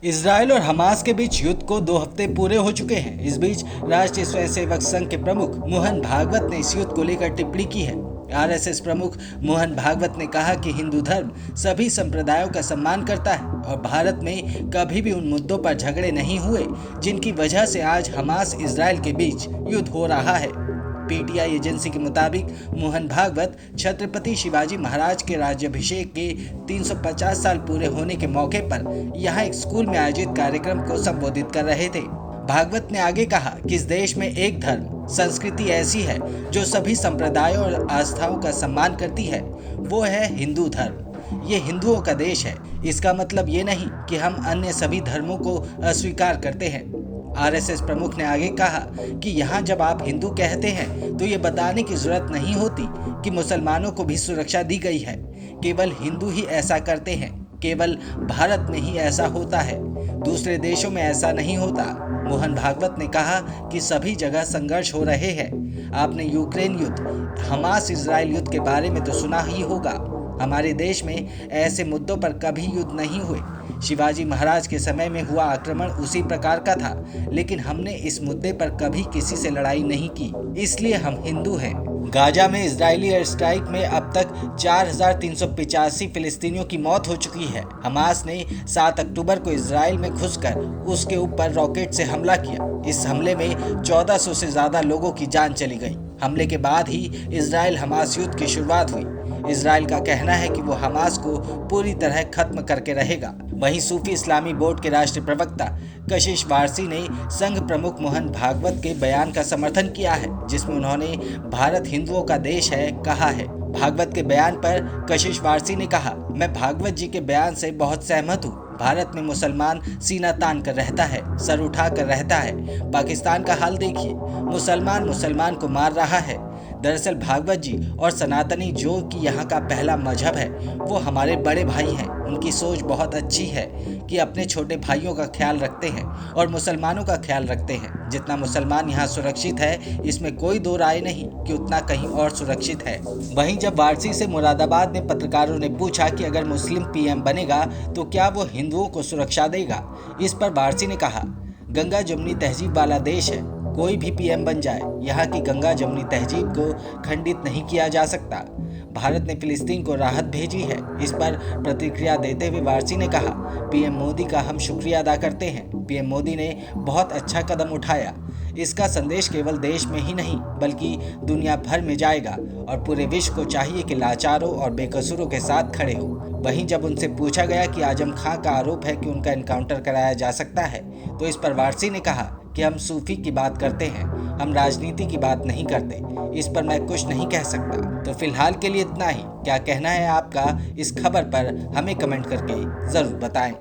Israel और Hamas के बीच युद्ध को 2 हफ्ते पूरे हो चुके हैं। इस बीच राष्ट्रीय स्वयंसेवक संघ के प्रमुख मोहन भागवत ने इस युद्ध को लेकर टिप्पणी की है। आरएसएस प्रमुख मोहन भागवत ने कहा कि हिंदू धर्म सभी संप्रदायों का सम्मान करता है और भारत में कभी भी उन मुद्दों पर झगड़े नहीं हुए जिनकी वजह से आज हमास इजराइल के बीच युद्ध हो रहा है। पीटीआई एजेंसी के मुताबिक मोहन भागवत छत्रपति शिवाजी महाराज के राज्याभिषेक के 350 साल पूरे होने के मौके पर यहां एक स्कूल में आयोजित कार्यक्रम को संबोधित कर रहे थे। भागवत ने आगे कहा कि इस देश में एक धर्म संस्कृति ऐसी है जो सभी संप्रदायों और आस्थाओं का सम्मान करती है, वो है हिंदू धर्म। ये हिंदुओं का देश है। इसका मतलब ये नहीं कि हम अन्य सभी धर्मों को अस्वीकार करते हैं। आरएसएस प्रमुख ने आगे कहा कि यहाँ जब आप हिंदू कहते हैं तो ये बताने की जरूरत नहीं होती कि मुसलमानों को भी सुरक्षा दी गई है। केवल हिंदू ही ऐसा करते हैं, केवल भारत में ही ऐसा होता है, दूसरे देशों में ऐसा नहीं होता। मोहन भागवत ने कहा कि सभी जगह संघर्ष हो रहे हैं। आपने यूक्रेन युद्ध, हमास इजराइल युद्ध के बारे में तो सुना ही होगा। हमारे देश में ऐसे मुद्दों पर कभी युद्ध नहीं हुए। शिवाजी महाराज के समय में हुआ आक्रमण उसी प्रकार का था, लेकिन हमने इस मुद्दे पर कभी किसी से लड़ाई नहीं की, इसलिए हम हिंदू हैं। गाजा में इजरायली एयर स्ट्राइक में अब तक 4,385 फिलिस्तीनियों की मौत हो चुकी है। हमास ने 7 अक्टूबर को इजराइल में घुसकर उसके ऊपर रॉकेट से हमला किया। इस हमले में 1400 से ज्यादा लोगों की जान चली गई। हमले के बाद ही इजराइल हमास युद्ध की शुरुआत हुई। इजराइल का कहना है कि वो हमास को पूरी तरह खत्म करके रहेगा। वहीं सूफी इस्लामी बोर्ड के राष्ट्रीय प्रवक्ता कशिश वारसी ने संघ प्रमुख मोहन भागवत के बयान का समर्थन किया है, जिसमें उन्होंने भारत हिंदुओं का देश है कहा है। भागवत के बयान पर कशिश वारसी ने कहा, मैं भागवत जी के बयान से बहुत सहमत हूँ। भारत में मुसलमान सीना तान कर रहता है, सर उठा कर रहता है। पाकिस्तान का हाल देखिए, मुसलमान को मार रहा है। दरअसल भागवत जी और सनातनी जो कि यहाँ का पहला मजहब है, वो हमारे बड़े भाई हैं। उनकी सोच बहुत अच्छी है कि अपने छोटे भाइयों का ख्याल रखते हैं और मुसलमानों का ख्याल रखते हैं। जितना मुसलमान यहाँ सुरक्षित है, इसमें कोई दो राय नहीं कि उतना कहीं और सुरक्षित है। वहीं जब वारसी से मुरादाबाद में पत्रकारों ने पूछा कि अगर मुस्लिम पीएम बनेगा तो क्या वो हिंदुओं को सुरक्षा देगा, इस पर वारसी ने कहा, गंगा जमुनी तहजीब वाला देश है, कोई भी पीएम बन जाए, यहाँ की गंगा जमुनी तहजीब को खंडित नहीं किया जा सकता। भारत ने फिलिस्तीन को राहत भेजी है। इस पर प्रतिक्रिया देते हुए वारसी ने कहा, पीएम मोदी का हम शुक्रिया अदा करते हैं। पीएम मोदी ने बहुत अच्छा कदम उठाया। इसका संदेश केवल देश में ही नहीं बल्कि दुनिया भर में जाएगा और पूरे विश्व को चाहिए कि लाचारों और बेकसूरों के साथ खड़े हो। वहीं जब उनसे पूछा गया कि आजम खां का आरोप है कि उनका एनकाउंटर कराया जा सकता है, तो इस पर वारसी ने कहा कि हम सूफी की बात करते हैं, हम राजनीति की बात नहीं करते। इस पर मैं कुछ नहीं कह सकता। तो फिलहाल के लिए इतना ही। क्या कहना है आपका इस खबर पर, हमें कमेंट करके ज़रूर बताएं।